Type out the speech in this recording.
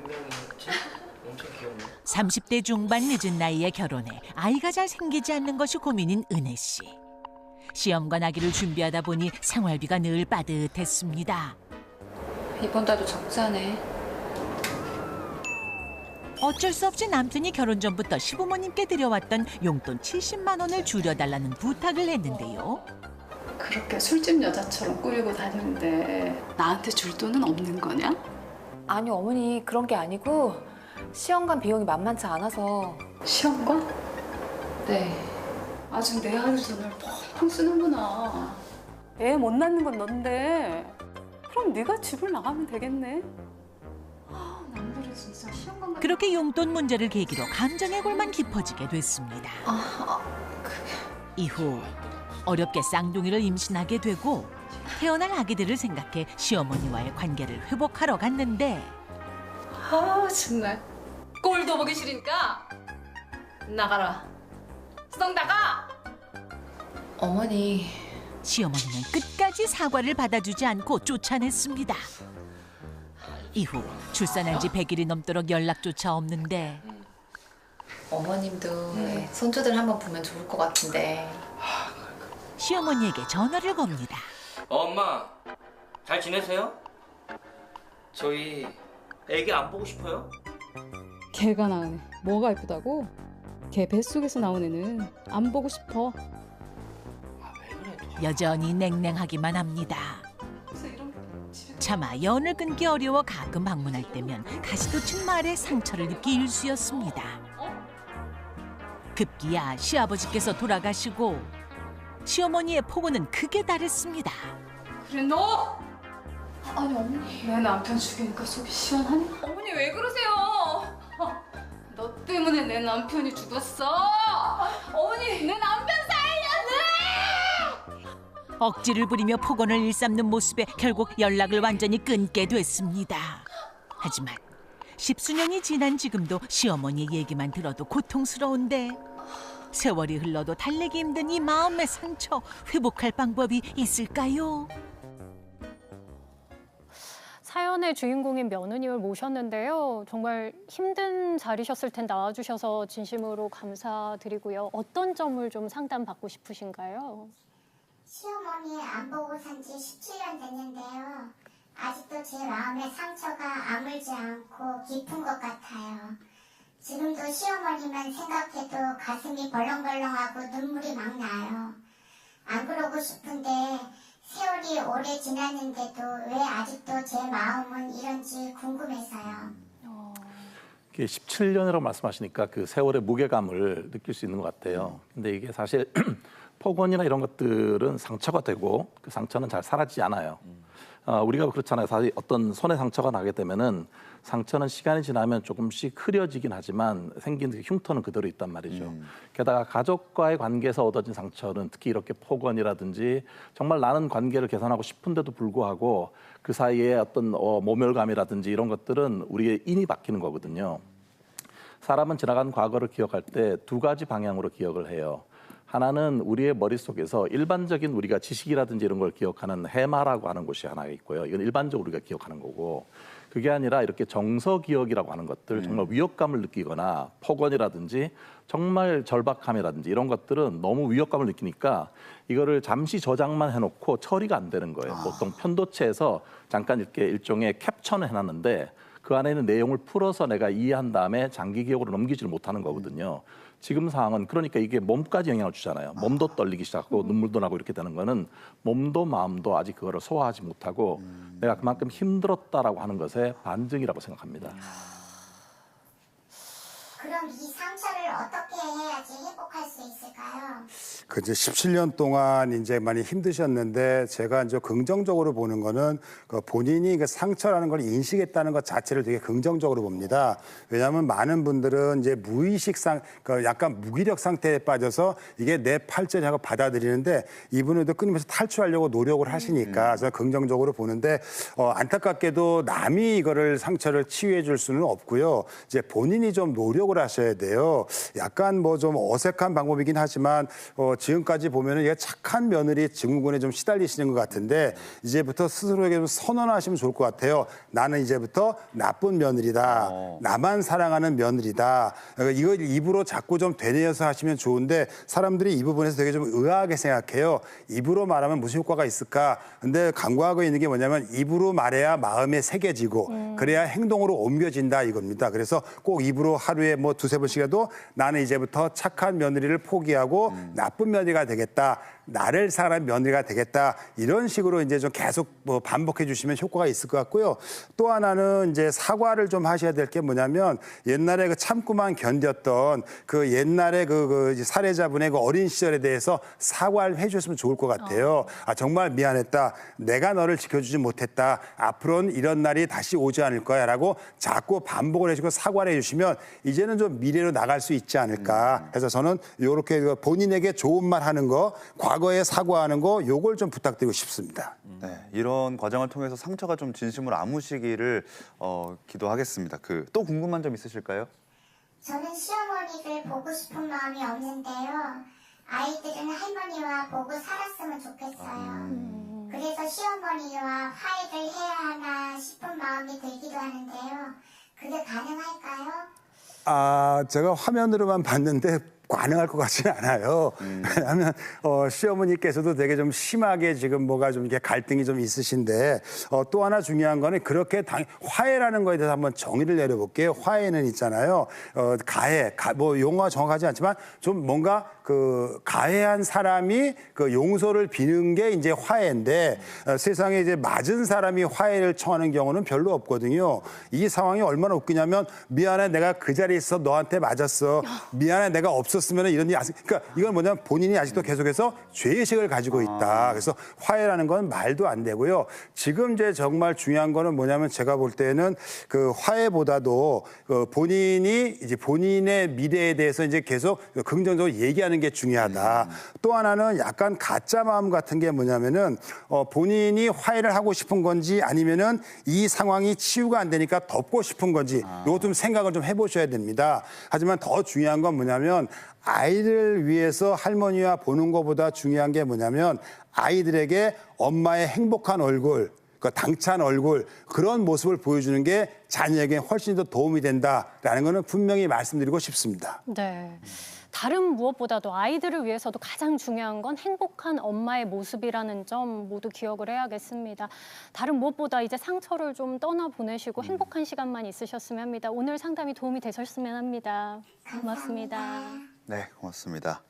명이지? 엄청 귀엽네. 30대 중반 늦은 나이에 결혼해 아이가 잘 생기지 않는 것이 고민인 은혜 씨. 시험과 나기를 준비하다 보니 생활비가 늘 빠듯했습니다. 이번 달도 적자네. 어쩔 수 없이 남편이 결혼 전부터 시부모님께 드려왔던 용돈 70만 원을 줄여달라는 부탁을 했는데요. 그렇게 술집 여자처럼 꾸리고 다니는데 나한테 줄 돈은 없는 거냐? 아니 어머니 그런 게 아니고 시험관 비용이 만만치 않아서. 시험관? 네. 아직 내 아들 돈을 펑펑 쓰는구나. 애 못 낳는 건 넌데 그럼 네가 집을 나가면 되겠네. 아, 남들이 진짜 시험관 같은 그렇게 용돈 문제를 계기로 감정의 골만 깊어지게 됐습니다. 이후 어렵게 쌍둥이를 임신하게 되고 태어날 아기들을 생각해 시어머니와의 관계를 회복하러 갔는데 아 정말 꼴도 보기 싫으니까 나가라. 썩 나가. 어머니 시어머니는 끝까지 사과를 받아주지 않고 쫓아냈습니다. 이후 출산한 지 100일이 넘도록 연락조차 없는데 어머님도 손주들 한번 보면 좋을 것 같은데. 시어머니에게 전화를 겁니다. 엄마, 잘 지내세요? 저희 애기 안 보고 싶어요? 걔가 낳은 애 뭐가 예쁘다고? 걔 뱃속에서 나온 애는 안 보고 싶어. 왜 그래? 여전히 냉랭하기만 합니다. 차마 연을 끊기 어려워 가끔 방문할 때면 가시돋친 말에 상처를 입기 일쑤였습니다. 급기야 시아버지께서 돌아가시고 시어머니의 폭언은 극에 달했습니다. 그래 너! 아니 어머니. 내 남편 죽이니까 속이 시원하니? 어머니 왜 그러세요? 너 때문에 내 남편이 죽었어. 어머니. 내 남편 억지를 부리며 폭언을 일삼는 모습에 결국 연락을 완전히 끊게 됐습니다. 하지만 십수년이 지난 지금도 시어머니의 얘기만 들어도 고통스러운데 세월이 흘러도 달래기 힘든 이 마음의 상처 회복할 방법이 있을까요? 사연의 주인공인 며느님을 모셨는데요. 정말 힘든 자리셨을 텐데 나와주셔서 진심으로 감사드리고요. 어떤 점을 좀 상담받고 싶으신가요? 시어머니 안 보고 산 지 17년 됐는데요. 아직도 제 마음에 상처가 아물지 않고 깊은 것 같아요. 지금도 시어머니만 생각해도 가슴이 벌렁벌렁하고 눈물이 막 나요. 안 그러고 싶은데 세월이 오래 지났는데도 왜 아직도 제 마음은 이런지 궁금해서요. 이게 17년이라고 말씀하시니까 그 세월의 무게감을 느낄 수 있는 것 같아요. 근데 이게 사실 폭언이나 이런 것들은 상처가 되고 그 상처는 잘 사라지지 않아요. 우리가 그렇잖아요. 사실 어떤 손에 상처가 나게 되면은 상처는 시간이 지나면 조금씩 흐려지긴 하지만 생긴 그 흉터는 그대로 있단 말이죠. 게다가 가족과의 관계에서 얻어진 상처는 특히 이렇게 폭언이라든지 정말 나는 관계를 개선하고 싶은데도 불구하고 그 사이에 어떤 모멸감이라든지 이런 것들은 우리의 인이 바뀌는 거거든요. 사람은 지나간 과거를 기억할 때 두 가지 방향으로 기억을 해요. 하나는 우리의 머릿속에서 일반적인 우리가 지식이라든지 이런 걸 기억하는 해마라고 하는 곳이 하나 있고요. 이건 일반적으로 우리가 기억하는 거고 그게 아니라 이렇게 정서 기억이라고 하는 것들 정말 위협감을 느끼거나 폭언이라든지 정말 절박함이라든지 이런 것들은 너무 위협감을 느끼니까 이거를 잠시 저장만 해놓고 처리가 안 되는 거예요. 보통 편도체에서 잠깐 이렇게 일종의 캡처는 해놨는데 그 안에 있는 내용을 풀어서 내가 이해한 다음에 장기 기억으로 넘기지를 못하는 거거든요. 지금 상황은 그러니까 이게 몸까지 영향을 주잖아요. 몸도 떨리기 시작하고 눈물도 나고 이렇게 되는 거는 몸도 마음도 아직 그거를 소화하지 못하고 내가 그만큼 힘들었다라고 하는 것의 반증이라고 생각합니다. 그럼 이 상처를 어떻게 해야지 회복할 수 있을까요? 그 이제 17년 동안 이제 많이 힘드셨는데 제가 이제 긍정적으로 보는 거는 그 본인이 그 상처라는 걸 인식했다는 것 자체를 되게 긍정적으로 봅니다. 왜냐하면 많은 분들은 이제 무의식 그 약간 무기력 상태에 빠져서 이게 내 팔절이라고 받아들이는데 이분은 끊임없이 탈출하려고 노력을 하시니까 저는 긍정적으로 보는데 안타깝게도 남이 이거를 상처를 치유해 줄 수는 없고요. 이제 본인이 좀 노력을 하셔야 돼요. 약간 뭐 좀 어색한 방법이긴 하지만 지금까지 보면은 얘가 착한 며느리 증후군에 좀 시달리시는 것 같은데 이제부터 스스로에게 좀 선언하시면 좋을 것 같아요. 나는 이제부터 나쁜 며느리다. 나만 사랑하는 며느리다. 이걸 입으로 자꾸 좀 되뇌어서 하시면 좋은데 사람들이 이 부분에서 되게 좀 의아하게 생각해요. 입으로 말하면 무슨 효과가 있을까? 근데 강구하고 있는 게 뭐냐면 입으로 말해야 마음에 새겨지고 그래야 행동으로 옮겨진다 이겁니다. 그래서 꼭 입으로 하루에 뭐 두세 번씩이라도 나는 이제부터 착한 며느리를 포기하고 나쁜 며느리가 되겠다. 나를 사랑하는 며느리가 되겠다. 이런 식으로 이제 좀 계속 뭐 반복해 주시면 효과가 있을 것 같고요. 또 하나는 이제 사과를 좀 하셔야 될 게 뭐냐면 옛날에 그 참고만 견뎠던 그 옛날에 그 살해자분의 그 어린 시절에 대해서 사과를 해 주셨으면 좋을 것 같아요. 아, 정말 미안했다. 내가 너를 지켜주지 못했다. 앞으로는 이런 날이 다시 오지 않을 거야. 라고 자꾸 반복을 해주고 사과를 해주시면 이제는 좀 미래로 나갈 수 있지 않을까. 그래서 저는 이렇게 본인에게 좋은 말 하는 거, 과거에 사과하는 거 요걸 좀 부탁드리고 싶습니다. 네, 이런 과정을 통해서 상처가 좀 진심으로 아무시기를 기도하겠습니다. 또 궁금한 점 있으실까요? 저는 시어머니를 보고 싶은 마음이 없는데요. 아이들은 할머니와 보고 살았으면 좋겠어요. 그래서 시어머니와 화해를 해야 하나 싶은 마음이 들기도 하는데요. 그게 가능할까요? 아, 제가 화면으로만 봤는데 가능할 것 같지는 않아요. 왜냐하면 시어머니께서도 되게 좀 심하게 지금 뭐가 좀 이렇게 갈등이 좀 있으신데 또 하나 중요한 거는 그렇게 화해라는 거에 대해서 한번 정의를 내려볼게요. 화해는 있잖아요. 가해, 뭐 용어가 정확하지 않지만 좀 뭔가 그 가해한 사람이 그 용서를 비는 게 이제 화해인데 세상에 이제 맞은 사람이 화해를 청하는 경우는 별로 없거든요. 이 상황이 얼마나 웃기냐면 미안해 내가 그 자리에 있어 너한테 맞았어. 미안해 내가 없었으면 이런 일이 그러니까 이건 뭐냐면 본인이 아직도 계속해서 죄의식을 가지고 있다. 그래서 화해라는 건 말도 안 되고요. 지금 이제 정말 중요한 거는 뭐냐면 제가 볼 때는 그 화해보다도 본인이 이제 본인의 미래에 대해서 이제 계속 긍정적으로 얘기하는 게 중요하다. 또 하나는 약간 가짜 마음 같은 게 뭐냐면은 본인이 화해를 하고 싶은 건지 아니면은 이 상황이 치유가 안 되니까 덮고 싶은 건지 이거 좀 생각을 좀 해보셔야 됩니다. 하지만 더 중요한 건 뭐냐면 아이를 위해서 할머니와 보는 것보다 중요한 게 뭐냐면 아이들에게 엄마의 행복한 얼굴 그 당찬 얼굴 그런 모습을 보여주는 게 자녀에게 훨씬 더 도움이 된다라는 거는 분명히 말씀드리고 싶습니다. 네. 다른 무엇보다도 아이들을 위해서도 가장 중요한 건 행복한 엄마의 모습이라는 점 모두 기억을 해야겠습니다. 다른 무엇보다 이제 상처를 좀 떠나보내시고 행복한 시간만 있으셨으면 합니다. 오늘 상담이 도움이 되셨으면 합니다. 고맙습니다. 네, 고맙습니다.